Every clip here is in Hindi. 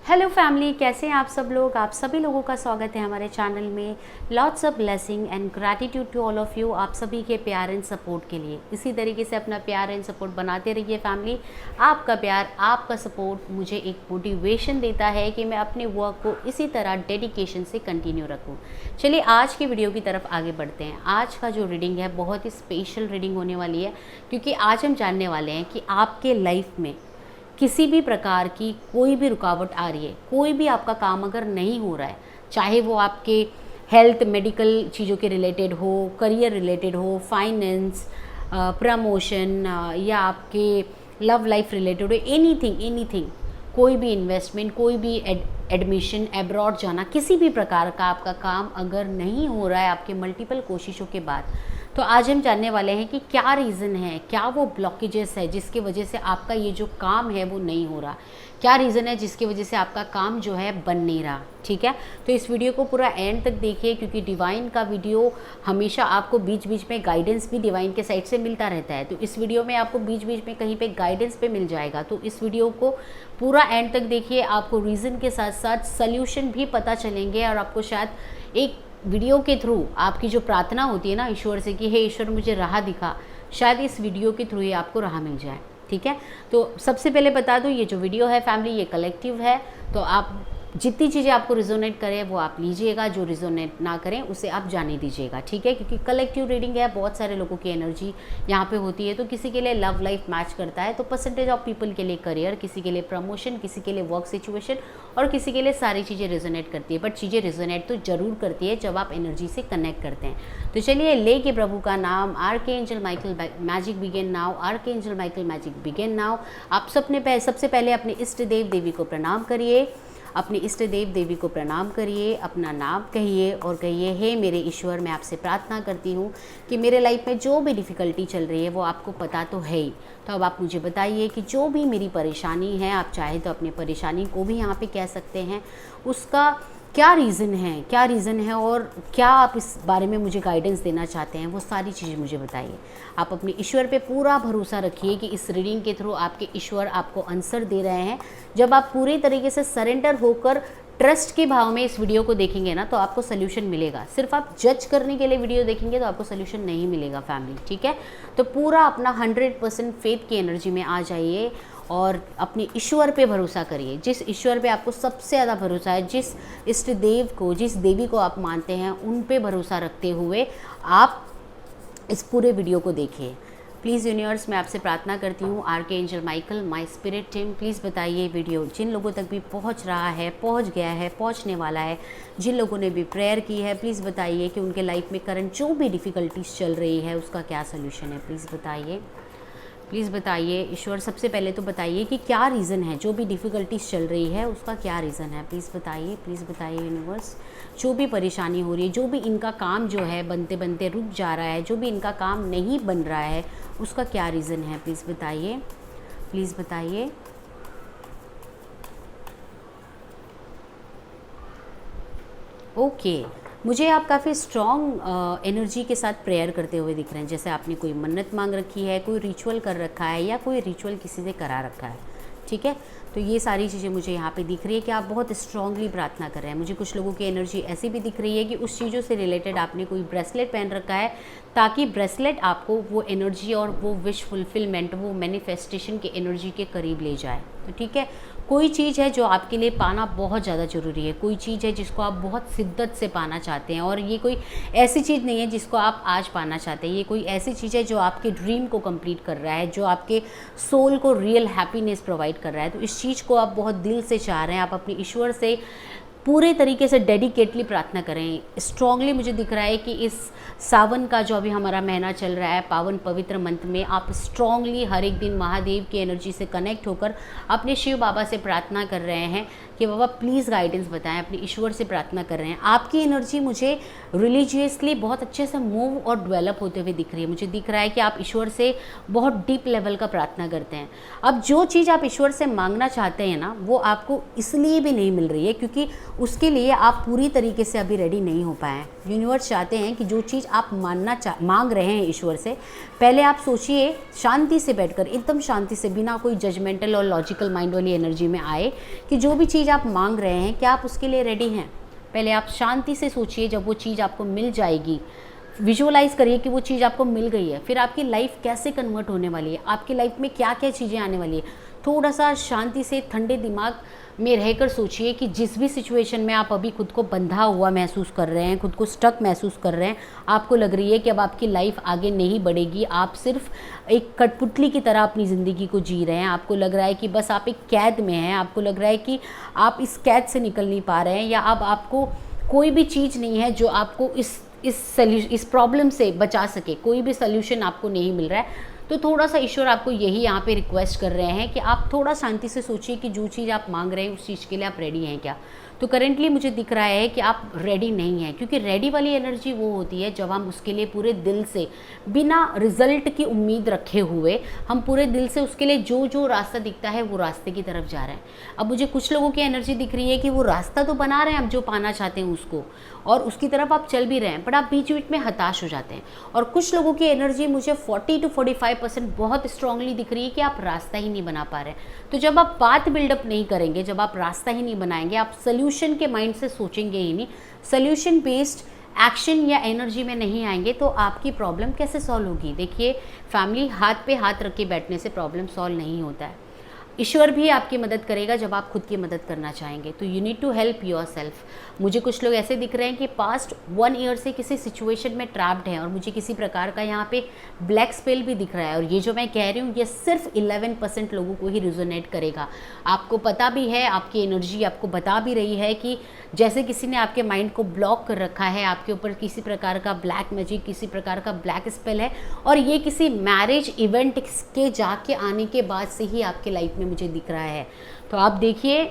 हेलो फैमिली, कैसे हैं आप सब लोग। आप सभी लोगों का स्वागत है हमारे चैनल में। Lots of blessing and gratitude to all of you. आप सभी के प्यार एंड सपोर्ट के लिए इसी तरीके से अपना प्यार एंड सपोर्ट बनाते रहिए फैमिली। आपका प्यार, आपका सपोर्ट मुझे एक मोटिवेशन देता है कि मैं अपने वर्क को इसी तरह डेडिकेशन से कंटिन्यू रखूँ। चलिए आज की वीडियो की तरफ आगे बढ़ते हैं। आज का जो रीडिंग है बहुत ही स्पेशल रीडिंग होने वाली है, क्योंकि आज हम जानने वाले हैं कि आपके लाइफ में किसी भी प्रकार की कोई भी रुकावट आ रही है, कोई भी आपका काम अगर नहीं हो रहा है, चाहे वो आपके हेल्थ मेडिकल चीज़ों के रिलेटेड हो, करियर रिलेटेड हो, फाइनेंस, प्रमोशन या आपके लव लाइफ रिलेटेड हो, एनीथिंग, कोई भी इन्वेस्टमेंट, कोई भी एडमिशन, एब्रॉड जाना, किसी भी प्रकार का आपका काम अगर नहीं हो रहा है आपके मल्टीपल कोशिशों के बाद, तो आज हम जानने वाले हैं कि क्या रीज़न है, क्या वो ब्लॉकेजेस है जिसकी वजह से आपका ये जो काम है वो नहीं हो रहा, क्या रीज़न है जिसकी वजह से आपका काम जो है बन नहीं रहा। ठीक है, तो इस वीडियो को पूरा एंड तक देखिए, क्योंकि डिवाइन का वीडियो हमेशा आपको बीच बीच में गाइडेंस भी डिवाइन के साइड से मिलता रहता है। तो इस वीडियो में आपको बीच बीच में कहीं पे गाइडेंस पे मिल जाएगा। तो इस वीडियो को पूरा एंड तक देखिए, आपको रीज़न के साथ साथ सल्यूशन भी पता चलेंगे और आपको शायद एक वीडियो के थ्रू आपकी जो प्रार्थना होती है ना ईश्वर से कि हे ईश्वर मुझे राह दिखा, शायद इस वीडियो के थ्रू ही आपको राह मिल जाए। ठीक है, तो सबसे पहले बता दूं ये जो वीडियो है फैमिली ये कलेक्टिव है, तो आप जितनी चीज़ें आपको रिजोनेट करें वो आप लीजिएगा, जो रिजोनेट ना करें उसे आप जाने दीजिएगा। ठीक है, क्योंकि कलेक्टिव रीडिंग है, बहुत सारे लोगों की एनर्जी यहाँ पे होती है। तो किसी के लिए लव लाइफ मैच करता है, तो परसेंटेज ऑफ पीपल के लिए करियर, किसी के लिए प्रमोशन, किसी के लिए वर्क सिचुएशन और किसी के लिए सारी चीज़ें रिजोनेट करती है। बट चीज़ें रिजोनेट तो जरूर करती है जब आप एनर्जी से कनेक्ट करते हैं। तो चलिए ले के प्रभु का नाम, archangel Michael magic begin now, archangel Michael magic begin now. आप सबसे पहले अपने इष्ट देव देवी को प्रणाम करिए, अपने इष्ट देव देवी को प्रणाम करिए, अपना नाम कहिए और कहिए हे मेरे ईश्वर, मैं आपसे प्रार्थना करती हूँ कि मेरे लाइफ में जो भी डिफ़िकल्टी चल रही है वो आपको पता तो है ही, तो अब आप मुझे बताइए कि जो भी मेरी परेशानी है, आप चाहे तो अपनी परेशानी को भी यहाँ पे कह सकते हैं, उसका क्या रीज़न है और क्या आप इस बारे में मुझे गाइडेंस देना चाहते हैं, वो सारी चीज़ें मुझे बताइए। आप अपने ईश्वर पे पूरा भरोसा रखिए कि इस रीडिंग के थ्रू आपके ईश्वर आपको आंसर दे रहे हैं। जब आप पूरी तरीके से सरेंडर होकर ट्रस्ट के भाव में इस वीडियो को देखेंगे ना, तो आपको सोल्यूशन मिलेगा। सिर्फ आप जज करने के लिए वीडियो देखेंगे तो आपको सोल्यूशन नहीं मिलेगा फैमिली। ठीक है, तो पूरा अपना 100% फेथ की एनर्जी में आ जाइए और अपने ईश्वर पे भरोसा करिए। जिस ईश्वर पे आपको सबसे ज़्यादा भरोसा है, जिस इष्ट देव को, जिस देवी को आप मानते हैं, उन पे भरोसा रखते हुए आप इस पूरे वीडियो को देखिए। प्लीज़ यूनिवर्स, मैं आपसे प्रार्थना करती हूँ, archangel Michael, my spirit team, please बताइए वीडियो जिन लोगों तक भी पहुँच रहा है, पहुँच गया है, पहुँचने वाला है, जिन लोगों ने भी प्रेयर की है, प्लीज़ बताइए कि उनके लाइफ में करंट जो भी डिफ़िकल्टीज चल रही है उसका क्या सोल्यूशन है। प्लीज़ बताइए ईश्वर। सबसे पहले तो बताइए कि क्या रीज़न है, जो भी डिफ़िकल्टीज चल रही है उसका क्या रीज़न है। प्लीज़ बताइए यूनिवर्स, जो भी परेशानी हो रही है, जो भी इनका काम जो है बनते बनते रुक जा रहा है, जो भी इनका काम नहीं बन रहा है उसका क्या रीज़न है। प्लीज़ बताइए। ओके, मुझे आप काफ़ी स्ट्रॉन्ग एनर्जी के साथ प्रेयर करते हुए दिख रहे हैं, जैसे आपने कोई मन्नत मांग रखी है, कोई रिचुअल कर रखा है या कोई रिचुअल किसी से करा रखा है। ठीक है, तो ये सारी चीज़ें मुझे यहाँ पे दिख रही है कि आप बहुत स्ट्रांगली प्रार्थना कर रहे हैं। मुझे कुछ लोगों की एनर्जी ऐसी भी दिख रही है कि उस चीज़ों से रिलेटेड आपने कोई ब्रेसलेट पहन रखा है, ताकि ब्रेसलेट आपको वो एनर्जी और वो विश फुलफिलमेंट, वो मैनिफेस्टेशन के एनर्जी के करीब ले जाए। तो ठीक है, कोई चीज़ है जो आपके लिए पाना बहुत ज़्यादा ज़रूरी है, कोई चीज़ है जिसको आप बहुत शिद्दत से पाना चाहते हैं, और ये कोई ऐसी चीज़ नहीं है जिसको आप आज पाना चाहते हैं, ये कोई ऐसी चीज़ है जो आपके ड्रीम को कंप्लीट कर रहा है, जो आपके सोल को रियल हैप्पीनेस प्रोवाइड कर रहा है। तो इस चीज़ को आप बहुत दिल से चाह रहे हैं, आप अपने ईश्वर से पूरे तरीके से डेडिकेटली प्रार्थना करें। स्ट्रांगली मुझे दिख रहा है कि इस सावन का जो अभी हमारा महीना चल रहा है, पावन पवित्र मंथ में आप स्ट्रांगली हर एक दिन महादेव की एनर्जी से कनेक्ट होकर अपने शिव बाबा से प्रार्थना कर रहे हैं कि बाबा प्लीज़ गाइडेंस बताएं। अपने ईश्वर से प्रार्थना कर रहे हैं। आपकी एनर्जी मुझे रिलीजियसली बहुत अच्छे से मूव और डेवलप होते हुए दिख रही है। मुझे दिख रहा है कि आप ईश्वर से बहुत डीप लेवल का प्रार्थना करते हैं। अब जो चीज़ आप ईश्वर से मांगना चाहते हैं ना, वो आपको इसलिए भी नहीं मिल रही है क्योंकि उसके लिए आप पूरी तरीके से अभी रेडी नहीं हो पाए हैं। यूनिवर्स चाहते हैं कि जो चीज़ आप मांग रहे हैं ईश्वर से, पहले आप सोचिए शांति से बैठकर, एकदम शांति से, बिना कोई जजमेंटल और लॉजिकल माइंड वाली एनर्जी में आए कि जो भी चीज़ चीज़ आप मांग रहे हैं, क्या आप उसके लिए रेडी हैं? पहले आप शांति से सोचिए, जब वो चीज़ आपको मिल जाएगी, विजुअलाइज़ करिए कि वो चीज़ आपको मिल गई है, फिर आपकी लाइफ कैसे कन्वर्ट होने वाली है, आपकी लाइफ में क्या क्या चीज़ें आने वाली है। थोड़ा सा शांति से ठंडे दिमाग में रहकर सोचिए कि जिस भी सिचुएशन में आप अभी खुद को बंधा हुआ महसूस कर रहे हैं, खुद को स्टक महसूस कर रहे हैं, आपको लग रही है कि अब आपकी लाइफ आगे नहीं बढ़ेगी, आप सिर्फ एक कठपुतली की तरह अपनी ज़िंदगी को जी रहे हैं, आपको लग रहा है कि बस आप एक कैद में हैं, आपको लग रहा है कि आप इस कैद से निकल नहीं पा रहे हैं, या अब आपको कोई भी चीज़ नहीं है जो आपको इस प्रॉब्लम से बचा सके, कोई भी सोल्यूशन आपको नहीं मिल रहा है, तो थोड़ा सा ईश्वर आपको यही यहाँ पे रिक्वेस्ट कर रहे हैं कि आप थोड़ा शांति से सोचिए कि जो चीज़ आप मांग रहे हैं उस चीज़ के लिए आप रेडी हैं क्या। तो करेंटली मुझे दिख रहा है कि आप रेडी नहीं हैं, क्योंकि रेडी वाली एनर्जी वो होती है जब हम उसके लिए पूरे दिल से, बिना रिजल्ट की उम्मीद रखे हुए, हम पूरे दिल से उसके लिए जो जो रास्ता दिखता है वो रास्ते की तरफ जा रहे हैं। अब मुझे कुछ लोगों की एनर्जी दिख रही है कि वो रास्ता तो बना रहे हैं आप जो पाना चाहते हैं उसको, और उसकी तरफ आप चल भी रहे हैं, बट आप बीच बीच में हताश हो जाते हैं। और कुछ लोगों की एनर्जी मुझे 40 to 45% बहुत स्ट्रांगली दिख रही है कि आप रास्ता ही नहीं बना पा रहे हैं। तो जब आप पाथ बिल्डअप नहीं करेंगे, जब आप रास्ता ही नहीं बनाएंगे, आप सोल्यूशन के माइंड से सोचेंगे ही नहीं, सोल्यूशन बेस्ड एक्शन या एनर्जी में नहीं आएंगे, तो आपकी प्रॉब्लम कैसे सॉल्व होगी। देखिए, फैमिली हाथ पे हाथ रख के बैठने से प्रॉब्लम सॉल्व नहीं होता है। ईश्वर भी आपकी मदद करेगा जब आप खुद की मदद करना चाहेंगे। तो you need to help yourself. मुझे कुछ लोग ऐसे दिख रहे हैं कि पास्ट 1 ईयर से किसी सिचुएशन में ट्रैप्ड हैं, और मुझे किसी प्रकार का यहाँ पे ब्लैक स्पेल भी दिख रहा है। और ये जो मैं कह रही हूँ ये सिर्फ 11% लोगों को ही रिजोनेट करेगा। आपको पता भी है, आपकी एनर्जी आपको बता भी रही है कि जैसे किसी ने आपके माइंड को ब्लॉक कर रखा है, आपके ऊपर किसी प्रकार का ब्लैक मैजिक, किसी प्रकार का ब्लैक स्पेल है, और ये किसी मैरिज इवेंट के जाके आने के बाद से ही आपके लाइफ में मुझे दिख रहा है। तो आप देखिए,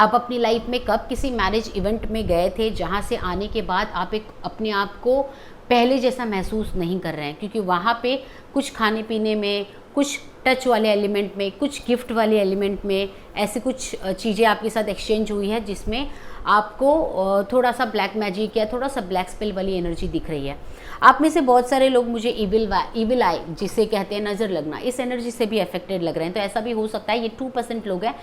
आप अपनी लाइफ में कब किसी मैरिज इवेंट में गए थे जहाँ से आने के बाद आप एक अपने आप को पहले जैसा महसूस नहीं कर रहे हैं, क्योंकि वहाँ पे कुछ खाने पीने में, कुछ टच वाले एलिमेंट में, कुछ गिफ्ट वाले एलिमेंट में ऐसी कुछ चीज़ें आपके साथ एक्सचेंज हुई है जिसमें आपको थोड़ा सा ब्लैक मैजिक या थोड़ा सा ब्लैक स्पेल वाली एनर्जी दिख रही है। आप में से बहुत सारे लोग मुझे इविल आई जिसे कहते हैं नज़र लगना, इस एनर्जी से भी अफेक्टेड लग रहे हैं। तो ऐसा भी हो सकता है ये 2% लोग हैं,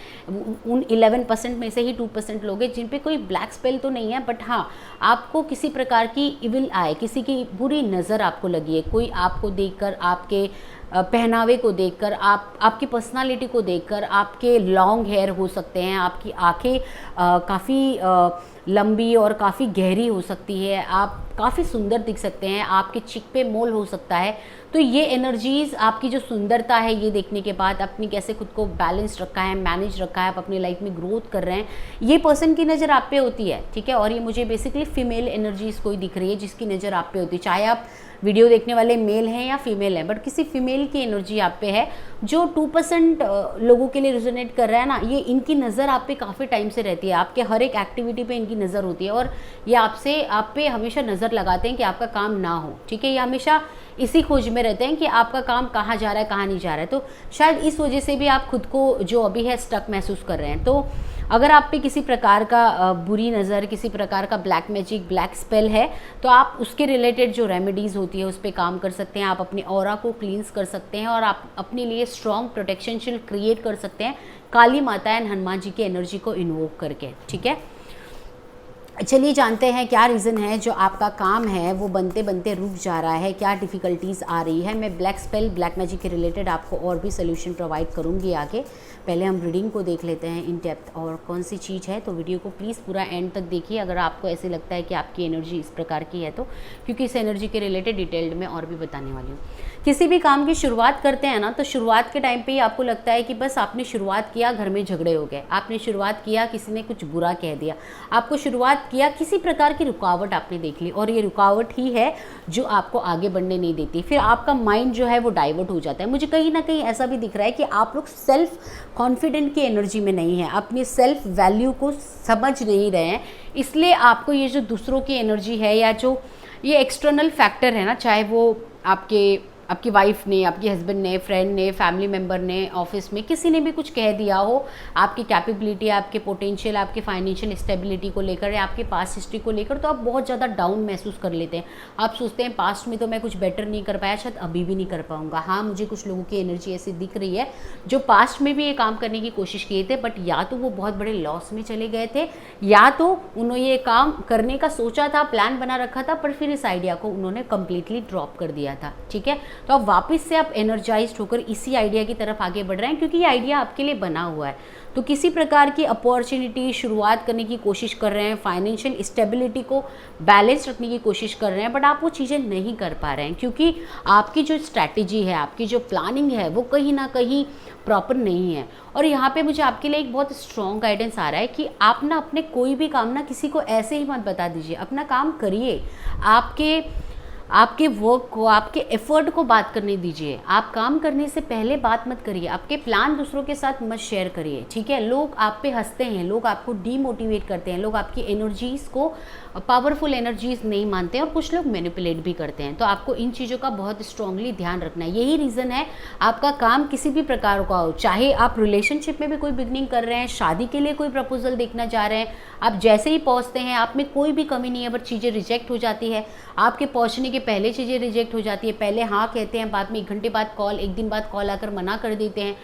उन 11% में से ही 2% लोग हैं जिन पे कोई ब्लैक स्पेल तो नहीं है, बट हाँ आपको किसी प्रकार की इविल आई, किसी की बुरी नज़र आपको लगी है। कोई आपको देखकर, आपके पहनावे को देखकर, आपकी पर्सनालिटी को देखकर, आपके लॉन्ग हेयर हो सकते हैं, आपकी आंखें काफ़ी लंबी और काफ़ी गहरी हो सकती है, आप काफ़ी सुंदर दिख सकते हैं, आपके चिक पे मोल हो सकता है। तो ये एनर्जीज़, आपकी जो सुंदरता है ये देखने के बाद, अपनी कैसे खुद को बैलेंस रखा है, मैनेज रखा है, आप अपनी लाइफ में ग्रोथ कर रहे हैं, ये पर्सन की नज़र आप पे होती है, ठीक है। और ये मुझे बेसिकली फीमेल एनर्जीज़ कोई दिख रही है जिसकी नज़र आप पे होती है, चाहे आप वीडियो देखने वाले मेल हैं या फीमेल हैं, बट किसी फीमेल की एनर्जी आप पे है जो 2% लोगों के लिए रिजोनेट कर रहा है ना। ये इनकी नज़र आप पे काफ़ी टाइम से रहती है, आपके हर एक एक्टिविटी पे इनकी नज़र होती है, और ये आप पे हमेशा नज़र लगाते हैं कि आपका काम ना हो, ठीक है। ये हमेशा इसी खोज में रहते हैं कि आपका काम कहाँ जा रहा है, कहाँ नहीं जा रहा है। तो शायद इस वजह से भी आप खुद को जो अभी है स्टक महसूस कर रहे हैं। तो अगर आप पे किसी प्रकार का बुरी नज़र, किसी प्रकार का ब्लैक मैजिक, ब्लैक स्पेल है, तो आप उसके रिलेटेड जो रेमेडीज़ होती है उस पर काम कर सकते हैं। आप अपने ऑरा को क्लींस कर सकते हैं और आप अपने लिए स्ट्रॉन्ग प्रोटेक्शन शील्ड क्रिएट कर सकते हैं काली माता एंड हनुमान जी की एनर्जी को इन्वोक करके, ठीक है। चलिए जानते हैं क्या रीज़न है जो आपका काम है वो बनते बनते रुक जा रहा है, क्या डिफ़िकल्टीज़ आ रही है। मैं ब्लैक स्पेल, ब्लैक मैजिक के रिलेटेड आपको और भी सोल्यूशन प्रोवाइड करूंगी आगे। पहले हम रीडिंग को देख लेते हैं इन डेप्थ और कौन सी चीज़ है। तो वीडियो को प्लीज़ पूरा एंड तक देखिए अगर आपको ऐसे लगता है कि आपकी एनर्जी इस प्रकार की है तो, क्योंकि इस एनर्जी के रिलेटेड डिटेल्ड में और भी बताने वाली हूँ। किसी भी काम की शुरुआत करते हैं ना, तो शुरुआत के टाइम पे ही आपको लगता है कि बस आपने शुरुआत किया, घर में झगड़े हो गए, आपने शुरुआत किया, किसी ने कुछ बुरा कह दिया, आपको शुरुआत किया, किसी प्रकार की रुकावट आपने देख ली, और ये रुकावट ही है जो आपको आगे बढ़ने नहीं देती। फिर आपका माइंड जो है वो डाइवर्ट हो जाता है। मुझे कहीं ना कहीं ऐसा भी दिख रहा है कि आप लोग सेल्फ कॉन्फिडेंट की एनर्जी में नहीं है, अपनी सेल्फ वैल्यू को समझ नहीं रहे हैं, इसलिए आपको ये जो दूसरों की एनर्जी है या जो ये एक्सटर्नल फैक्टर है ना, चाहे वो आपके आपकी वाइफ ने, आपके हस्बैंड ने, फ्रेंड ने, फैमिली मेम्बर ने, ऑफिस में किसी ने भी कुछ कह दिया हो आपकी कैपेबिलिटी, आपके पोटेंशियल, आपके फाइनेंशियल स्टेबिलिटी को लेकर या आपके पास्ट हिस्ट्री को लेकर, तो आप बहुत ज़्यादा डाउन महसूस कर लेते हैं। आप सोचते हैं पास्ट में तो मैं कुछ बेटर नहीं कर पाया, शायद अभी भी नहीं कर पाऊंगा। हाँ, मुझे कुछ लोगों की एनर्जी ऐसी दिख रही है जो पास्ट में भी ये काम करने की कोशिश किए थे, बट या तो वो बहुत बड़े लॉस में चले गए थे या तो उन्होंने ये काम करने का सोचा था, प्लान बना रखा था, पर फिर इस आइडिया को उन्होंने कंप्लीटली ड्रॉप कर दिया था। ठीक है, तो अब वापस से आप एनर्जाइज्ड होकर इसी आइडिया की तरफ आगे बढ़ रहे हैं क्योंकि ये आइडिया आपके लिए बना हुआ है। तो किसी प्रकार की अपॉर्चुनिटी शुरुआत करने की कोशिश कर रहे हैं, फाइनेंशियल स्टेबिलिटी को बैलेंस रखने की कोशिश कर रहे हैं, बट आप वो चीज़ें नहीं कर पा रहे हैं क्योंकि आपकी जो स्ट्रैटेजी है, आपकी जो प्लानिंग है, वो कहीं ना कहीं प्रॉपर नहीं है। और यहाँ पे मुझे आपके लिए एक बहुत स्ट्रॉन्ग गाइडेंस आ रहा है कि आप ना अपने कोई भी काम ना किसी को ऐसे ही मत बता दीजिए, अपना काम करिए, आपके वर्क को, आपके एफर्ट को बात करने दीजिए। आप काम करने से पहले बात मत करिए, आपके प्लान दूसरों के साथ मत शेयर करिए। ठीक है, लोग आप पे हंसते हैं, लोग आपको डीमोटिवेट करते हैं, लोग आपकी एनर्जीज़ को पावरफुल एनर्जीज नहीं मानते हैं और कुछ लोग मैनिपुलेट भी करते हैं। तो आपको इन चीज़ों का बहुत स्ट्रांगली ध्यान रखना है। यही रीज़न है आपका काम किसी भी प्रकार का हो, चाहे आप रिलेशनशिप में भी कोई बिगनिंग कर रहे हैं, शादी के लिए कोई प्रपोजल देखना चाह रहे हैं, आप जैसे ही पहुंचते हैं आप में कोई भी कमी नहीं है, बट चीज़ें रिजेक्ट हो जाती है। आपके पहुंचने के पहले चीज़ें रिजेक्ट हो जाती है, पहले हाँ कहते हैं, बाद में 1 घंटे बाद कॉल, 1 दिन बाद कॉल आकर मना कर देते हैं,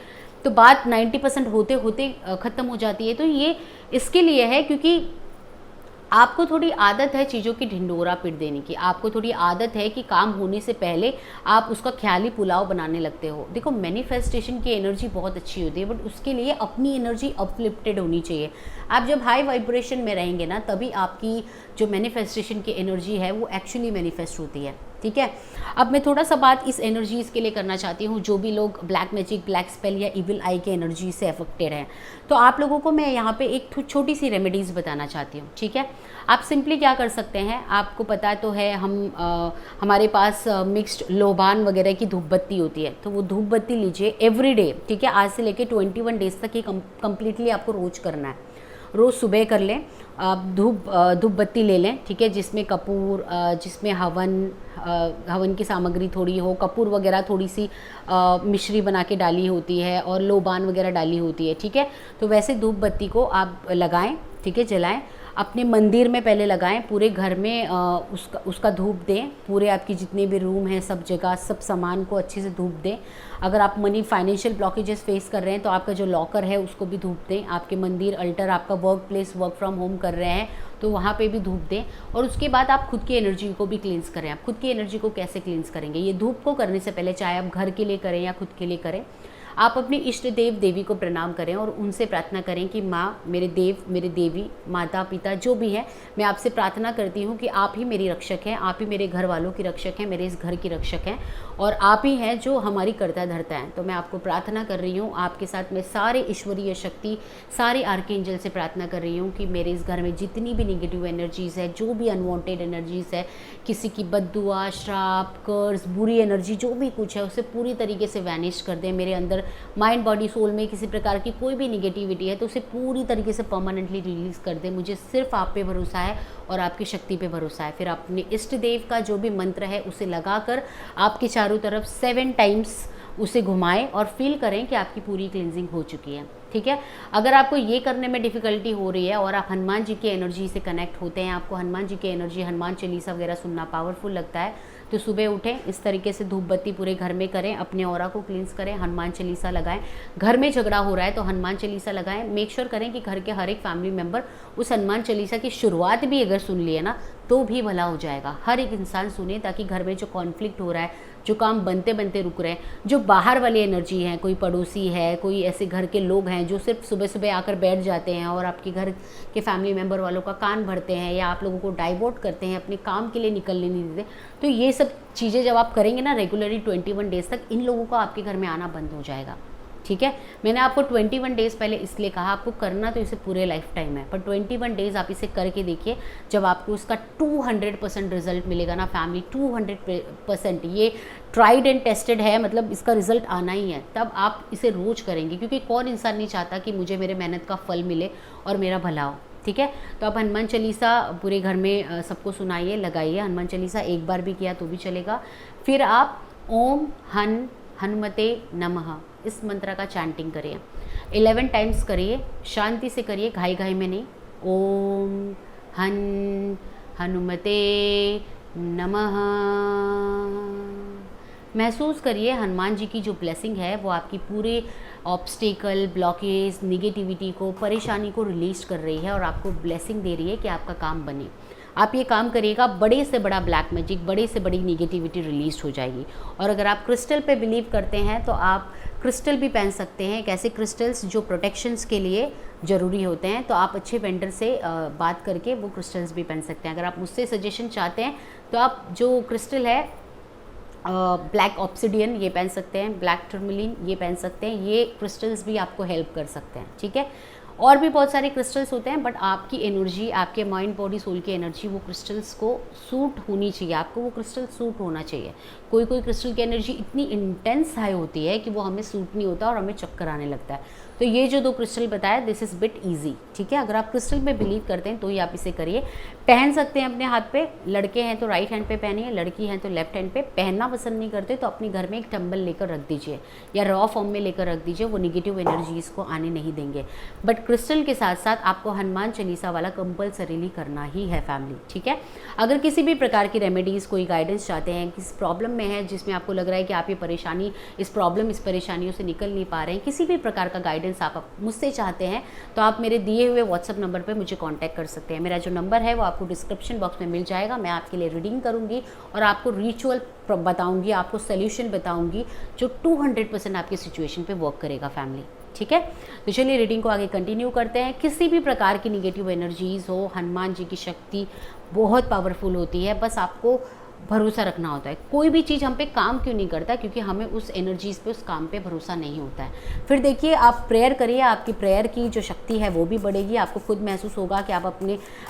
तो बात 90% होते होते ख़त्म हो जाती है। तो ये इसके लिए है क्योंकि आपको थोड़ी आदत है चीज़ों की ढिंडोरा पीट देने की, आपको थोड़ी आदत है कि काम होने से पहले आप उसका ख्याली पुलाव बनाने लगते हो। देखो, मैनिफेस्टेशन की एनर्जी बहुत अच्छी होती है, बट उसके लिए अपनी एनर्जी अपलिफ्टेड होनी चाहिए। आप जब हाई वाइब्रेशन में रहेंगे ना, तभी आपकी जो मैनिफेस्टेशन की एनर्जी है वो एक्चुअली मैनिफेस्ट होती है। ठीक है, अब मैं थोड़ा सा बात इस एनर्जीज़ के लिए करना चाहती हूँ जो भी लोग ब्लैक मैजिक, ब्लैक स्पेल या इविल आई के एनर्जी से अफेक्टेड हैं। तो आप लोगों को मैं यहाँ पे एक छोटी सी रेमेडीज़ बताना चाहती हूँ। ठीक है, आप सिंपली क्या कर सकते हैं, आपको पता तो है हमारे पास मिक्स्ड लोबान वगैरह की धूप बत्ती होती है, तो वो धूप बत्ती लीजिए एवरी डे। ठीक है, आज से लेके 21 डेज तक ये कम्प्लीटली आपको रोज करना है। रोज़ सुबह कर लें, आप धूप बत्ती ले लें। ठीक है, जिसमें कपूर, जिसमें हवन की सामग्री थोड़ी हो, कपूर वगैरह थोड़ी सी मिश्री बना के डाली होती है और लोबान वगैरह डाली होती है। ठीक है, तो वैसे धूप बत्ती को आप लगाएं। ठीक है, जलाएं, अपने मंदिर में पहले लगाएं, पूरे घर में उसका धूप दें, पूरे आपकी जितने भी रूम हैं सब जगह, सब सामान को अच्छे से धूप दें। अगर आप मनी फाइनेंशियल ब्लॉकेजेस फेस कर रहे हैं तो आपका जो लॉकर है उसको भी धूप दें। आपके मंदिर, अल्टर, आपका work place, work from home कर रहे हैं तो वहाँ पे भी धूप दें। और उसके बाद आप खुद की एनर्जी को भी क्लींस करें। आप खुद की एनर्जी को कैसे क्लींस करेंगे, ये धूप को करने से पहले, चाहे आप घर के लिए करें या खुद के लिए करें, आप अपने इष्ट देव देवी को प्रणाम करें और उनसे प्रार्थना करें कि माँ, मेरे देव, मेरे देवी, माता पिता जो भी है, मैं आपसे प्रार्थना करती हूँ कि आप ही मेरी रक्षक हैं, आप ही मेरे घर वालों की रक्षक हैं, मेरे इस घर की रक्षक हैं और आप ही हैं जो हमारी करता धरता है। तो मैं आपको प्रार्थना कर रही हूँ, आपके साथ मैं सारे ईश्वरीय शक्ति, सारे आर्कएंजल से प्रार्थना कर रही हूँ कि मेरे इस घर में जितनी भी नेगेटिव एनर्जीज़ है, जो भी अनवांटेड एनर्जीज़ है, किसी की बद्दुआ, श्राप, कर्ज, बुरी एनर्जी जो भी कुछ है, उसे पूरी तरीके से वैनिश कर दें। मेरे अंदर माइंड, बॉडी, सोल में किसी प्रकार की कोई भी निगेटिविटी है तो उसे पूरी तरीके से परमानेंटली रिलीज़ कर दें। मुझे सिर्फ आप पे भरोसा है और आपकी शक्ति पे भरोसा है। फिर अपने इष्ट देव का जो भी मंत्र है उसे लगाकर आपके चारों तरफ 7 टाइम्स उसे घुमाएं और फील करें कि आपकी पूरी क्लिनजिंग हो चुकी है। ठीक है, अगर आपको ये करने में डिफ़िकल्टी हो रही है और आप हनुमान जी की एनर्जी से कनेक्ट होते हैं, आपको हनुमान जी की एनर्जी, हनुमान चालीसा वगैरह सुनना पावरफुल लगता है, तो सुबह उठें, इस तरीके से धूप बत्ती पूरे घर में करें, अपने ऑरा को क्लींस करें, हनुमान चालीसा लगाएं। घर में झगड़ा हो रहा है तो हनुमान चालीसा लगाएं। मेक श्योर करें कि घर के हर एक फैमिली मेम्बर उस हनुमान चालीसा की शुरुआत भी अगर सुन लिए ना तो भी भला हो जाएगा। हर एक इंसान सुने ताकि घर में जो कॉन्फ्लिक्ट हो रहा है, जो काम बनते बनते रुक रहे हैं, जो बाहर वाली एनर्जी है, कोई पड़ोसी है, कोई ऐसे घर के लोग हैं जो सिर्फ सुबह सुबह आकर बैठ जाते हैं और आपके घर के फैमिली मेम्बर वालों का कान भरते हैं या आप लोगों को डाइवर्ट करते हैं, अपने काम के लिए निकलने नहीं देते, तो ये सब चीज़ें जब आप करेंगे ना रेगुलरली 21 डेज तक, इन लोगों का आपके घर में आना बंद हो जाएगा। ठीक है, मैंने आपको 21 डेज़ पहले इसलिए कहा, आपको करना तो इसे पूरे लाइफ टाइम है, पर 21 डेज़ आप इसे करके देखिए, जब आपको इसका 200% रिजल्ट मिलेगा ना फैमिली, 200%, ये ट्राइड एंड टेस्टेड है, मतलब इसका रिजल्ट आना ही है, तब आप इसे रोज करेंगे। क्योंकि कौन इंसान नहीं चाहता कि मुझे मेरे मेहनत का फल मिले और मेरा भला हो। ठीक है, तो आप हनुमान चालीसा पूरे घर में सबको सुनाइए, लगाइए। हनुमान चालीसा एक बार भी किया तो भी चलेगा। फिर आप ओम हनुमते नमः, इस मंत्र का चैंटिंग करिए 11 टाइम्स करिए, शांति से करिए, घाई घाई में नहीं। ओम हनुमते नमः। महसूस करिए हनुमान जी की जो ब्लेसिंग है वो आपकी पूरे ऑब्स्टेकल, ब्लॉकेज, निगेटिविटी को, परेशानी को रिलीज कर रही है और आपको ब्लेसिंग दे रही है कि आपका काम बने। आप ये काम करिएगा, बड़े से बड़ा ब्लैक मैजिक, बड़े से बड़ी निगेटिविटी रिलीज हो जाएगी। और अगर आप क्रिस्टल पे बिलीव करते हैं तो आप क्रिस्टल भी पहन सकते हैं, एक ऐसे क्रिस्टल्स जो प्रोटेक्शंस के लिए ज़रूरी होते हैं। तो आप अच्छे वेंडर से बात करके वो क्रिस्टल्स भी पहन सकते हैं। अगर आप मुझसे सजेशन चाहते हैं तो आप जो क्रिस्टल है ब्लैक ऑब्सिडियन ये पहन सकते हैं, ब्लैक टर्मलिन ये पहन सकते हैं, ये क्रिस्टल्स भी आपको हेल्प कर सकते हैं, ठीक है। और भी बहुत सारे क्रिस्टल्स होते हैं, बट आपकी एनर्जी, आपके माइंड बॉडी सोल की एनर्जी वो क्रिस्टल्स को सूट होनी चाहिए, आपको वो क्रिस्टल सूट होना चाहिए। कोई कोई क्रिस्टल की एनर्जी इतनी इंटेंस हाई होती है कि वो हमें सूट नहीं होता और हमें चक्कर आने लगता है। तो ये जो 2 क्रिस्टल बताया, दिस इज़ बिट ईजी, ठीक है। अगर आप क्रिस्टल पे बिलीव करते हैं तो ही आप इसे करिए। पहन सकते हैं अपने हाथ पे, लड़के हैं तो राइट हैंड पे पहनिए, लड़की हैं तो लेफ्ट हैंड पे। पहनना पसंद नहीं करते तो अपने घर में एक टंबल लेकर रख दीजिए या रॉ फॉर्म में लेकर रख दीजिए, वो निगेटिव एनर्जीज़ को आने नहीं देंगे। बट क्रिस्टल के साथ साथ आपको हनुमान चालीसा वाला कंपल्सरीली करना ही है फैमिली, ठीक है। अगर किसी भी प्रकार की रेमेडीज़, कोई गाइडेंस चाहते हैं, किस प्रॉब्लम में है जिसमें आपको लग रहा है कि आप ये परेशानी, इस प्रॉब्लम, इस परेशानियों से निकल नहीं पा रहे हैं, किसी भी प्रकार का गाइडेंस आप मुझसे चाहते हैं तो आप मेरे दिए हुए व्हाट्सअप नंबर पर मुझे कॉन्टैक्ट कर सकते हैं। मेरा जो नंबर है वो आपको डिस्क्रिप्शन बॉक्स में मिल जाएगा। मैं आपके लिए रीडिंग करूँगी और आपको रिचुअल बताऊँगी, आपको सोल्यूशन बताऊँगी जो 200% आपकी सिचुएशन पे वर्क करेगा फैमिली, ठीक है। तो चलिए रीडिंग को आगे कंटिन्यू करते हैं। किसी भी प्रकार की निगेटिव एनर्जीज़ हो, हनुमान जी की शक्ति बहुत पावरफुल होती है, बस आपको भरोसा रखना होता है। कोई भी चीज़ हम पे काम क्यों नहीं करता, क्योंकि हमें उस एनर्जीज़ पे, उस काम पे भरोसा नहीं होता है। फिर देखिए, आप प्रेयर करिए, आपकी प्रेयर की जो शक्ति है वो भी बढ़ेगी। आपको खुद महसूस होगा कि आप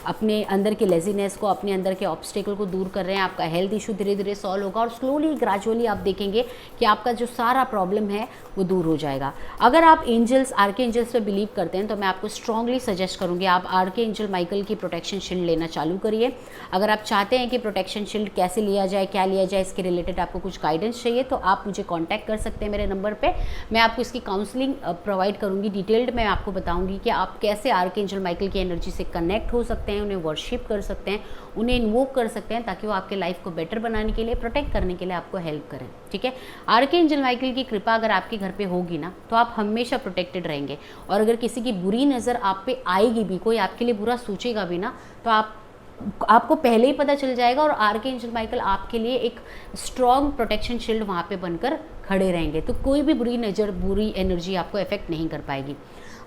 अपने अंदर के लेजीनेस को, अपने अंदर के ऑब्स्टेकल को दूर कर रहे हैं। आपका हेल्थ इशू धीरे धीरे सॉल्व होगा और स्लोली ग्रेजुअली आप देखेंगे कि आपका जो सारा प्रॉब्लम है वो दूर हो जाएगा। अगर आप एंजल्स, आर्के एंजल्स पे बिलीव करते हैं तो मैं आपको स्ट्रांगली सजेस्ट करूँगी आप आर्के एंजल माइकल की प्रोटेक्शन शील्ड लेना चालू करिए। अगर आप चाहते हैं कि प्रोटेक्शन शील्ड कैसे लिया जाए, क्या लिया जाए, इसके रिलेटेड आपको कुछ गाइडेंस चाहिए तो आप मुझे कांटेक्ट कर सकते हैं मेरे नंबर पे। मैं आपको इसकी काउंसलिंग प्रोवाइड करूंगी, डिटेल्ड मैं आपको बताऊंगी कि आप कैसे आर्कएंजल माइकल की एनर्जी से कनेक्ट हो सकते हैं, उन्हें वर्शिप कर सकते हैं, उन्हें इन्वोक कर सकते हैं ताकि वो आपके लाइफ को बेटर बनाने के लिए, प्रोटेक्ट करने के लिए आपको हेल्प करें, ठीक है। आर्कएंजल माइकल की कृपा अगर आपके घर पे होगी ना तो आप हमेशा प्रोटेक्टेड रहेंगे। और अगर किसी की बुरी नज़र आप पे आएगी भी, कोई आपके लिए बुरा सोचेगा भी ना, तो आपको पहले ही पता चल जाएगा और आर्कएंजल माइकल आपके लिए एक स्ट्रॉन्ग प्रोटेक्शन शील्ड वहाँ पे बनकर खड़े रहेंगे। तो कोई भी बुरी नज़र, बुरी एनर्जी आपको अफेक्ट नहीं कर पाएगी।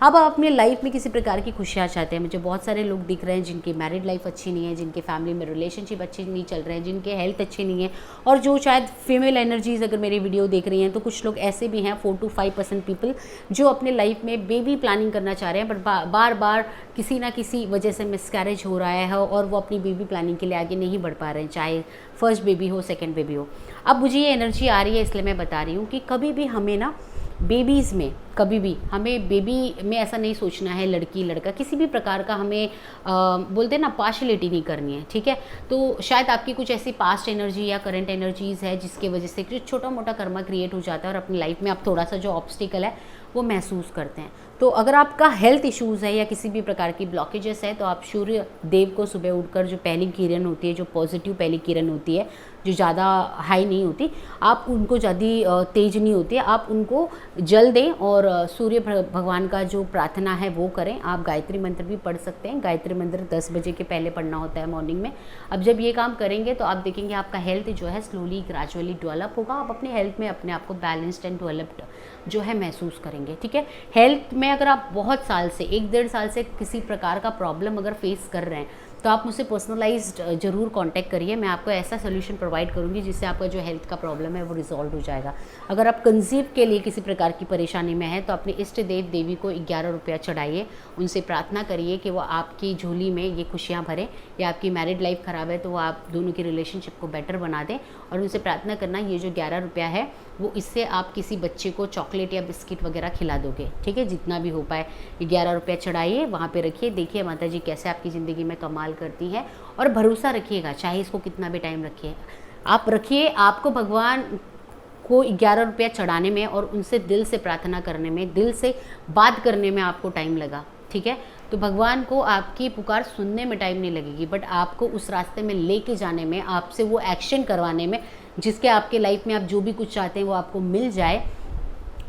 अब आप अपने लाइफ में किसी प्रकार की खुशियाँ चाहते हैं, मुझे बहुत सारे लोग दिख रहे हैं जिनकी मैरिड लाइफ अच्छी नहीं है, जिनके फैमिली में रिलेशनशिप अच्छी नहीं चल रहे हैं, जिनके हेल्थ अच्छे नहीं है, और जो शायद फीमेल एनर्जीज अगर मेरी वीडियो देख रही हैं तो कुछ लोग ऐसे भी हैं 4 to 5% पीपल जो अपने लाइफ में बेबी प्लानिंग करना चाह रहे हैं, बट बार बार किसी ना किसी वजह से मिसकैरेज हो रहा है और वो अपनी बेबी प्लानिंग के लिए आगे नहीं बढ़ पा रहे हैं, चाहे फर्स्ट बेबी हो, सेकेंड बेबी हो। अब मुझे ये एनर्जी आ रही है इसलिए मैं बता रही हूँ कि कभी भी हमें ना बेबीज़ में, कभी भी हमें बेबी में ऐसा नहीं सोचना है लड़की लड़का, किसी भी प्रकार का हमें बोलते हैं ना पार्शलिटी नहीं करनी है, ठीक है। तो शायद आपकी कुछ ऐसी पास्ट एनर्जी या करंट एनर्जीज़ है जिसके वजह से कुछ छोटा मोटा कर्मा क्रिएट हो जाता है और अपनी लाइफ में आप थोड़ा सा जो ऑब्स्टिकल है वो महसूस करते हैं। तो अगर आपका हेल्थ इश्यूज़ है या किसी भी प्रकार की ब्लॉकेजेस है तो आप सूर्य देव को सुबह उठकर, जो पहली किरण होती है, जो पॉजिटिव पहली किरण होती है, जो ज़्यादा हाई नहीं होती, आप उनको ज़्यादा तेज नहीं होती है, आप उनको जल दें और सूर्य भगवान का जो प्रार्थना है वो करें। आप गायत्री मंत्र भी पढ़ सकते हैं, गायत्री मंत्र 10 बजे के पहले पढ़ना होता है मॉर्निंग में। अब जब ये काम करेंगे तो आप देखेंगे आपका हेल्थ जो है स्लोली ग्रेजुअली डेवलप होगा, आप अपने हेल्थ में अपने आप को बैलेंस्ड एंड डेवलप्ड जो है महसूस करेंगे, ठीक है। हेल्थ में अगर आप बहुत साल से, 1-1.5 साल से किसी प्रकार का प्रॉब्लम अगर फेस कर रहे हैं तो आप मुझसे पर्सनलाइज्ड ज़रूर कांटेक्ट करिए, मैं आपको ऐसा सोल्यूशन प्रोवाइड करूंगी जिससे आपका जो हेल्थ का प्रॉब्लम है वो रिजॉल्व हो जाएगा। अगर आप कंसीव के लिए किसी प्रकार की परेशानी में है तो अपने इष्ट देव देवी को 11 रुपया चढ़ाइए, उनसे प्रार्थना करिए कि वो आपकी झोली में ये खुशियाँ भरें, या आपकी मैरिड लाइफ ख़राब है तो वो आप दोनों की रिलेशनशिप को बेटर बना दें। और उनसे प्रार्थना करना ये जो 11 रुपया है वो इससे आप किसी बच्चे को चॉकलेट या बिस्किट वगैरह खिला दोगे, ठीक है, जितना भी हो पाए। 11 रुपया चढ़ाइए, वहाँ पे रखिए, देखिए माता जी कैसे आपकी ज़िंदगी में कमाल करती है। और भरोसा रखिएगा, चाहे इसको कितना भी टाइम रखिए, आप रखिए, आपको भगवान को 11 रुपया चढ़ाने में और उनसे दिल से प्रार्थना करने में, दिल से बात करने में आपको टाइम लगा, ठीक है, तो भगवान को आपकी पुकार सुनने में टाइम नहीं लगेगी, बट आपको उस रास्ते में लेके जाने में, आपसे वो एक्शन करवाने में, जिसके आपके लाइफ में आप जो भी कुछ चाहते हैं वो आपको मिल जाए।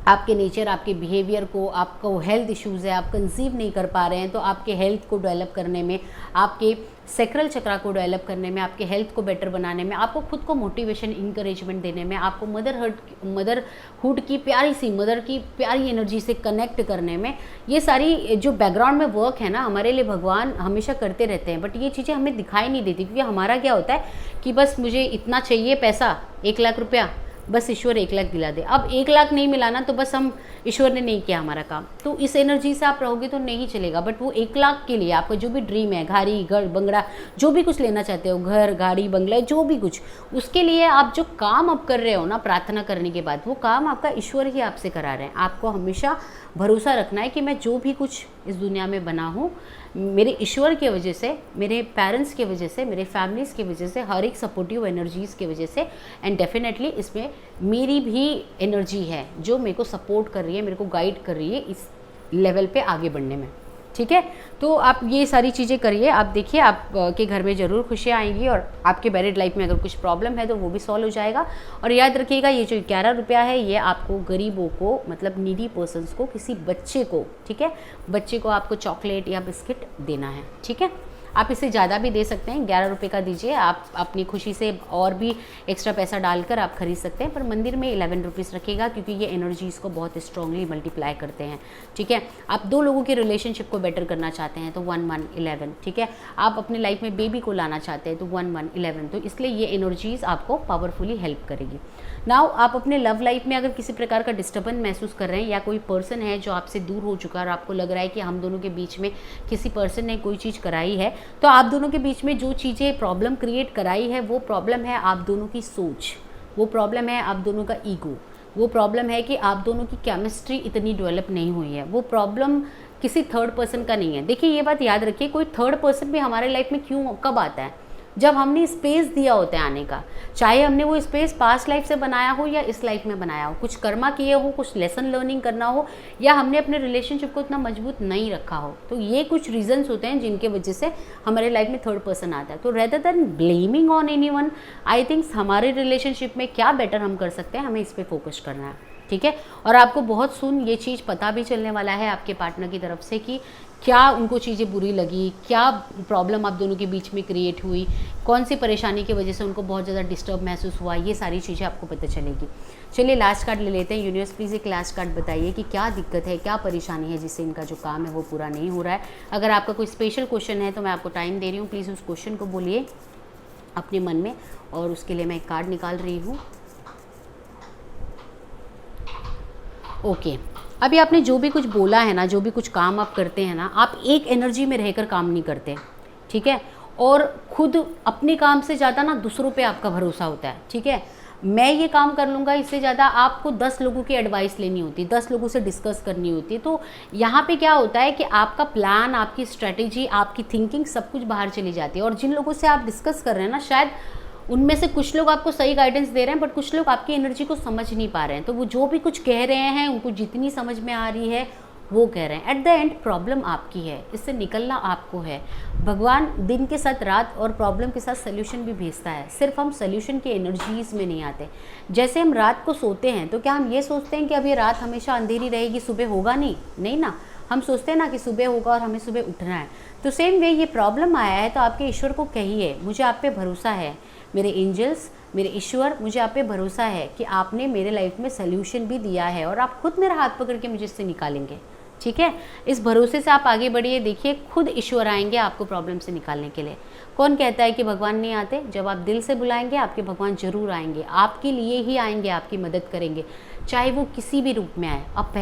आपके नेचर, आपके बिहेवियर को, आपको हेल्थ इश्यूज़ है, आप कंसीव नहीं कर पा रहे हैं, तो आपके हेल्थ को डेवलप करने में, आपके सेक्रल चक्रा को डेवलप करने में, आपके हेल्थ को बेटर बनाने में, आपको खुद को मोटिवेशन, इंकरेजमेंट देने में, आपको मदरहुड की प्यारी सी, मदर की प्यारी एनर्जी से कनेक्ट करने में, ये सारी जो बैकग्राउंड में वर्क है ना, हमारे लिए भगवान हमेशा करते रहते हैं, बट ये चीज़ें हमें दिखाई नहीं देती, क्योंकि हमारा क्या होता है कि बस मुझे इतना चाहिए पैसा, 1 लाख रुपया, बस ईश्वर 1 लाख दिला दे। अब 1 लाख नहीं मिला ना, तो बस हम, ईश्वर ने नहीं किया हमारा काम, तो इस एनर्जी से आप रहोगे तो नहीं चलेगा। बट वो 1 लाख के लिए आपका जो भी ड्रीम है, गाड़ी, घर, बंगला, जो भी कुछ लेना चाहते हो, घर, गाड़ी, बंगला, जो भी कुछ, उसके लिए आप जो काम अब कर रहे हो ना प्रार्थना करने के बाद, वो काम आपका ईश्वर ही आपसे करा रहे हैं। आपको हमेशा भरोसा रखना है कि मैं जो भी कुछ इस दुनिया में बना हूँ, मेरे ईश्वर की वजह से, मेरे पेरेंट्स की वजह से, मेरे फैमिलीज़ की वजह से, हर एक सपोर्टिव एनर्जीज़ की वजह से, एंड डेफिनेटली इसमें मेरी भी एनर्जी है जो मेरे को सपोर्ट कर रही है, मेरे को गाइड कर रही है इस लेवल पे आगे बढ़ने में, ठीक है। तो आप ये सारी चीज़ें करिए, आप देखिए आपके घर में ज़रूर खुशियाँ आएंगी, और आपके मैरिड लाइफ में अगर कुछ प्रॉब्लम है तो वो भी सॉल्व हो जाएगा। और याद रखिएगा, ये जो 11 रुपया है, ये आपको गरीबों को, मतलब नीडी पर्सन्स को, किसी बच्चे को, ठीक है, बच्चे को आपको चॉकलेट या बिस्किट देना है, ठीक है। आप इससे ज़्यादा भी दे सकते हैं, 11 रुपये का दीजिए, आप अपनी खुशी से और भी एक्स्ट्रा पैसा डालकर आप खरीद सकते हैं, पर मंदिर में 11 रुपीज़ रखिएगा, क्योंकि ये एनर्जीज़ को बहुत स्ट्रांगली मल्टीप्लाई करते हैं, ठीक है। आप 2 लोगों के रिलेशनशिप को बेटर करना चाहते हैं तो 1-1-11, ठीक है। आप अपने लाइफ में बेबी को लाना चाहते हैं तो 1-1-11, तो इसलिए ये एनर्जीज़ आपको पावरफुली हेल्प करेगी। नाउ आप अपने लव लाइफ में अगर किसी प्रकार का डिस्टर्बेंस महसूस कर रहे हैं, या कोई पर्सन है जो आपसे दूर हो चुका है और आपको लग रहा है कि हम दोनों के बीच में किसी पर्सन ने कोई चीज़ कराई है, तो आप दोनों के बीच में जो चीज़ें प्रॉब्लम क्रिएट कराई है, वो प्रॉब्लम है आप दोनों की सोच, वो प्रॉब्लम है आप दोनों का ईगो, वो प्रॉब्लम है कि आप दोनों की केमिस्ट्री इतनी डेवलप नहीं हुई है, वो प्रॉब्लम किसी थर्ड पर्सन का नहीं है। देखिए ये बात याद रखिए, कोई थर्ड पर्सन भी हमारे लाइफ में क्यों, कब आता है, जब हमने स्पेस दिया होता है आने का, चाहे हमने वो स्पेस पास्ट लाइफ से बनाया हो या इस लाइफ में बनाया हो, कुछ कर्मा किए हो, कुछ लेसन लर्निंग करना हो, या हमने अपने रिलेशनशिप को इतना मजबूत नहीं रखा हो, तो ये कुछ रीजंस होते हैं जिनके वजह से हमारे लाइफ में थर्ड पर्सन आता है। तो rather than blaming on anyone, I think हमारे रिलेशनशिप में क्या बेटर हम कर सकते हैं, हमें इस पर फोकस करना है, ठीक है। और आपको बहुत सुन ये चीज़ पता भी चलने वाला है आपके पार्टनर की तरफ से कि क्या उनको चीज़ें बुरी लगी, क्या प्रॉब्लम आप दोनों के बीच में क्रिएट हुई, कौन सी परेशानी की वजह से उनको बहुत ज़्यादा डिस्टर्ब महसूस हुआ, ये सारी चीज़ें आपको पता चलेगी। चलिए लास्ट कार्ड ले लेते हैं। यूनिवर्स प्लीज़ एक लास्ट कार्ड बताइए कि क्या दिक्कत है, क्या परेशानी है जिससे इनका जो काम है वो पूरा नहीं हो रहा है। अगर आपका कोई स्पेशल क्वेश्चन है तो मैं आपको टाइम दे रही हूँ, प्लीज़ उस क्वेश्चन को बोलिए अपने मन में, और उसके लिए मैं एक कार्ड निकाल रही हूँ। ओके, अभी आपने जो भी कुछ बोला है ना, जो भी कुछ काम आप करते हैं ना, आप एक एनर्जी में रहकर काम नहीं करते, ठीक है। और खुद अपने काम से ज़्यादा ना दूसरों पे आपका भरोसा होता है, ठीक है। मैं ये काम कर लूँगा, इससे ज़्यादा आपको 10 लोगों की एडवाइस लेनी होती है, 10 लोगों से डिस्कस करनी होती है। तो यहाँ पे क्या होता है कि आपका प्लान, आपकी स्ट्रेटेजी, आपकी थिंकिंग सब कुछ बाहर चली जाती है। और जिन लोगों से आप डिस्कस कर रहे हैं ना, शायद उनमें से कुछ लोग आपको सही गाइडेंस दे रहे हैं, बट कुछ लोग आपकी एनर्जी को समझ नहीं पा रहे हैं। तो वो जो भी कुछ कह रहे हैं, उनको जितनी समझ में आ रही है वो कह रहे हैं। एट द एंड प्रॉब्लम आपकी है, इससे निकलना आपको है। भगवान दिन के साथ रात और प्रॉब्लम के साथ सोल्यूशन भी भेजता है, सिर्फ हम सोल्यूशन की एनर्जीज़ में नहीं आते। जैसे हम रात को सोते हैं तो क्या हम ये सोचते हैं कि अब ये रात हमेशा अंधेरी रहेगी, सुबह होगा नहीं ना, हम सोचते हैं ना कि सुबह होगा और हमें सुबह उठना है। तो सेम वे ये प्रॉब्लम आया है तो आपके ईश्वर को कहिए, मुझे आप पे भरोसा है, मेरे एंजल्स, मेरे ईश्वर, मुझे आप पे भरोसा है कि आपने मेरे लाइफ में सोल्यूशन भी दिया है और आप खुद मेरा हाथ पकड़ के मुझे इससे निकालेंगे, ठीक है। इस भरोसे से आप आगे बढ़िए, देखिए खुद ईश्वर आएंगे आपको प्रॉब्लम से निकालने के लिए। कौन कहता है कि भगवान नहीं आते? जब आप दिल से बुलाएंगे आपके भगवान जरूर आएंगे, आपके लिए ही आएंगे, आपकी मदद करेंगे, चाहे वो किसी भी रूप में आए। अब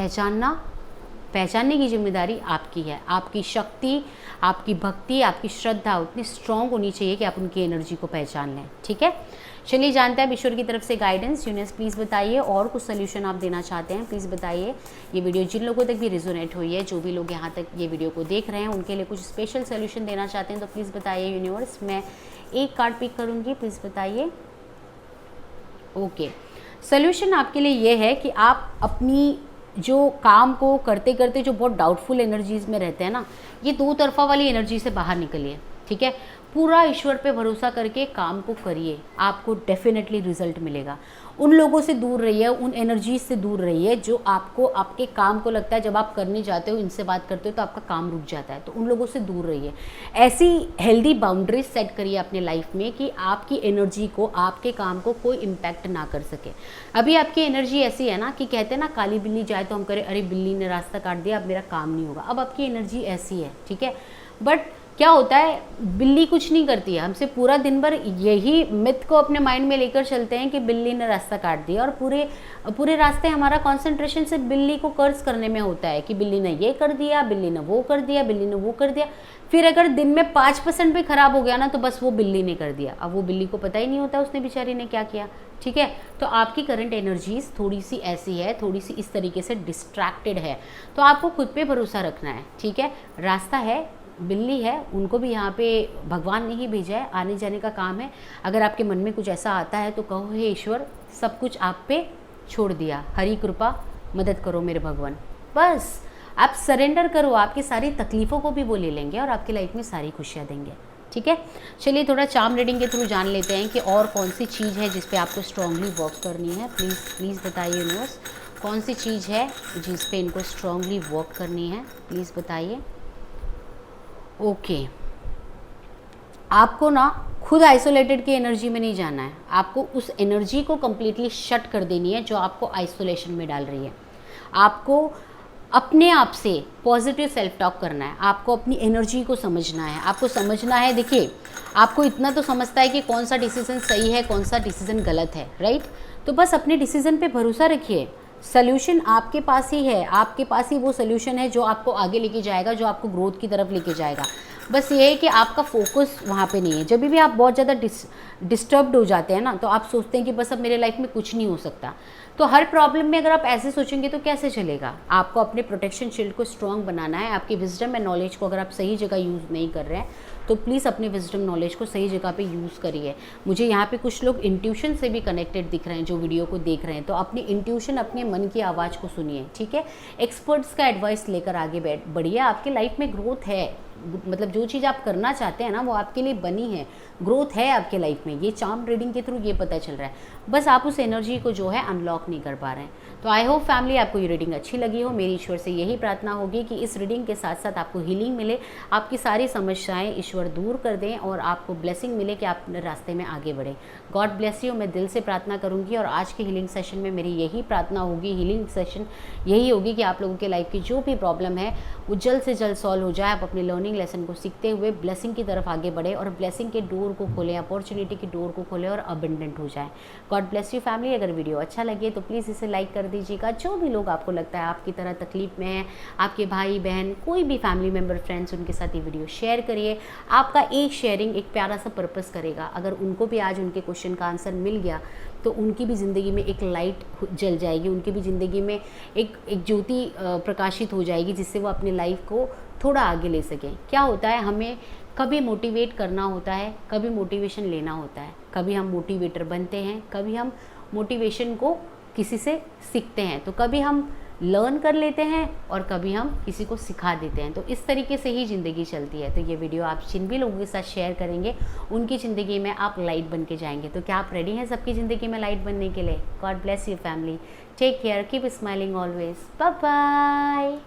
पहचानने की जिम्मेदारी आपकी है। आपकी शक्ति, आपकी भक्ति, आपकी श्रद्धा उतनी स्ट्रॉन्ग होनी चाहिए कि आप उनकी एनर्जी को पहचान लें, ठीक है। चलिए जानते हैं अब ईश्वर की तरफ से गाइडेंस। यूनिवर्स प्लीज़ बताइए, और कुछ सोल्यूशन आप देना चाहते हैं प्लीज़ बताइए। ये वीडियो जिन लोगों तक भी रिजोनेट हुई है, जो भी लोग यहाँ तक ये वीडियो को देख रहे हैं, उनके लिए कुछ स्पेशल सोल्यूशन देना चाहते हैं तो प्लीज़ बताइए यूनिवर्स। मैं एक कार्ड पिक करूँगी, प्लीज़ बताइए। ओके, सोल्यूशन आपके लिए ये है कि आप अपनी जो काम को करते करते जो बहुत डाउटफुल एनर्जीज में रहते हैं ना, ये दो तरफा वाली एनर्जी से बाहर निकलिए, ठीक है। पूरा ईश्वर पे भरोसा करके काम को करिए, आपको डेफिनेटली रिजल्ट मिलेगा। उन लोगों से दूर रहिए, उन एनर्जीज से दूर रहिए जो आपको आपके काम को लगता है जब आप करने जाते हो, इनसे बात करते हो तो आपका काम रुक जाता है, तो उन लोगों से दूर रहिए। ऐसी हेल्दी बाउंड्रीज सेट करिए अपने लाइफ में कि आपकी एनर्जी को, आपके काम को कोई इम्पैक्ट ना कर सके। अभी आपकी एनर्जी ऐसी है ना कि कहते हैं ना काली बिल्ली जाए तो हम करें अरे बिल्ली ने रास्ता काट दिया, अब मेरा काम नहीं होगा। अब आपकी एनर्जी ऐसी है, ठीक है। बट क्या होता है, बिल्ली कुछ नहीं करती है, हमसे पूरा दिन भर यही मिथ को अपने माइंड में लेकर चलते हैं कि बिल्ली ने रास्ता काट दिया, और पूरे रास्ते हमारा कंसंट्रेशन सिर्फ बिल्ली को कर्ज करने में होता है कि बिल्ली ने ये कर दिया, बिल्ली ने वो कर दिया, बिल्ली ने वो कर दिया। फिर अगर दिन में 5% भी खराब हो गया ना तो बस वो बिल्ली ने कर दिया, अब वो बिल्ली को पता ही नहीं होता उसने बेचारी ने क्या किया, ठीक है। तो आपकी करंट एनर्जीज थोड़ी सी ऐसी है, थोड़ी सी इस तरीके से डिस्ट्रैक्टेड है, तो आपको खुद पे भरोसा रखना है, ठीक है। रास्ता है, बिल्ली है, उनको भी यहाँ पे भगवान ने ही भेजा है, आने जाने का काम है। अगर आपके मन में कुछ ऐसा आता है तो कहो हे ईश्वर, सब कुछ आप पे छोड़ दिया, हरी कृपा, मदद करो मेरे भगवान। बस आप सरेंडर करो, आपकी सारी तकलीफ़ों को भी वो ले लेंगे और आपकी लाइफ में सारी खुशियाँ देंगे, ठीक है। चलिए थोड़ा चार्म रीडिंग के थ्रू जान लेते हैं कि और कौन सी चीज़ है जिस पे आपको स्ट्रांगली वर्क करनी है। प्लीज़ बताइए यूनिवर्स, कौन सी चीज़ है जिस पे इनको स्ट्रांगली वर्क करनी है, प्लीज़ बताइए। ओके, आपको ना खुद आइसोलेटेड की एनर्जी में नहीं जाना है, आपको उस एनर्जी को कम्प्लीटली शट कर देनी है जो आपको आइसोलेशन में डाल रही है। आपको अपने आप से पॉजिटिव सेल्फ टॉक करना है, आपको अपनी एनर्जी को समझना है, आपको समझना है। देखिए, आपको इतना तो समझता है कि कौन सा डिसीजन सही है, कौन सा डिसीजन गलत है, राइट। तो बस अपने डिसीजन पे भरोसा रखिए, सल्यूशन आपके पास ही है, आपके पास ही वो सल्यूशन है जो आपको आगे लेके जाएगा, जो आपको ग्रोथ की तरफ लेके जाएगा। बस ये है कि आपका फोकस वहाँ पे नहीं है। जब भी आप बहुत ज़्यादा डिस्टर्ब्ड हो जाते हैं ना, तो आप सोचते हैं कि बस अब मेरे लाइफ में कुछ नहीं हो सकता। तो हर प्रॉब्लम में अगर आप ऐसे सोचेंगे तो कैसे चलेगा। आपको अपने प्रोटेक्शन शील्ड को स्ट्रॉन्ग बनाना है। आपकी विजडम एंड नॉलेज को अगर आप सही जगह यूज़ नहीं कर रहे हैं तो प्लीज़ अपने विजडम नॉलेज को सही जगह पे यूज़ करिए। मुझे यहाँ पे कुछ लोग इंट्यूशन से भी कनेक्टेड दिख रहे हैं जो वीडियो को देख रहे हैं, तो अपनी इंट्यूशन, अपने मन की आवाज़ को सुनिए, ठीक है। एक्सपर्ट्स का एडवाइस लेकर आगे बढ़िए। आपकी लाइफ में ग्रोथ है, मतलब जो चीज़ आप करना चाहते हैं ना वो आपके लिए बनी है, ग्रोथ है आपके लाइफ में। ये चार्म रीडिंग के थ्रू ये पता चल रहा है, बस आप उस एनर्जी को जो है अनलॉक नहीं कर पा रहे हैं। तो आई होप फैमिली आपको ये रीडिंग अच्छी लगी हो। मेरी ईश्वर से यही प्रार्थना होगी कि इस रीडिंग के साथ साथ आपको हीलिंग मिले, आपकी सारी समस्याएं ईश्वर दूर कर दें और आपको ब्लेसिंग मिले कि आप अपने रास्ते में आगे बढ़ें। गॉड ब्लेस यू, मैं दिल से प्रार्थना करूँगी। और आज के हीलिंग सेशन में मेरी यही प्रार्थना होगी, हीलिंग सेशन यही होगी कि आप लोगों के लाइफ की जो भी प्रॉब्लम है वो जल्द से जल्द सॉल्व हो जाए। आप अपने लर्निंग लेसन को सीखते हुए ब्लेसिंग की तरफ आगे बढ़े और ब्लेसिंग के डोर को खोलें, अपॉर्चुनिटी की डोर को खोलें और अबंडेंट हो जाए। God bless you family. अगर वीडियो अच्छा लगे तो प्लीज़ इसे लाइक कर दीजिएगा। जो भी लोग आपको लगता है आपकी तरह तकलीफ में है, आपके भाई बहन, कोई भी फैमिली मेम्बर, फ्रेंड्स, उनके साथ ये वीडियो शेयर करिए। आपका एक शेयरिंग एक प्यारा सा पर्पस करेगा। अगर उनको भी आज उनके क्वेश्चन का आंसर मिल गया तो उनकी भी ज़िंदगी में एक लाइट जल जाएगी, उनकी भी ज़िंदगी में एक ज्योति प्रकाशित हो जाएगी जिससे वो अपनी लाइफ को थोड़ा आगे ले सकें। क्या होता है, हमें कभी मोटिवेट करना होता है, कभी मोटिवेशन लेना होता है। कभी हम मोटिवेटर बनते हैं, कभी हम मोटिवेशन को किसी से सीखते हैं, तो कभी हम लर्न कर लेते हैं और कभी हम किसी को सिखा देते हैं। तो इस तरीके से ही ज़िंदगी चलती है। तो ये वीडियो आप जिन भी लोगों के साथ शेयर करेंगे उनकी ज़िंदगी में आप लाइट बन के जाएंगे। तो क्या आप रेडी हैं सबकी ज़िंदगी में लाइट बनने के लिए? God bless you family, take care, keep smiling always, bye bye.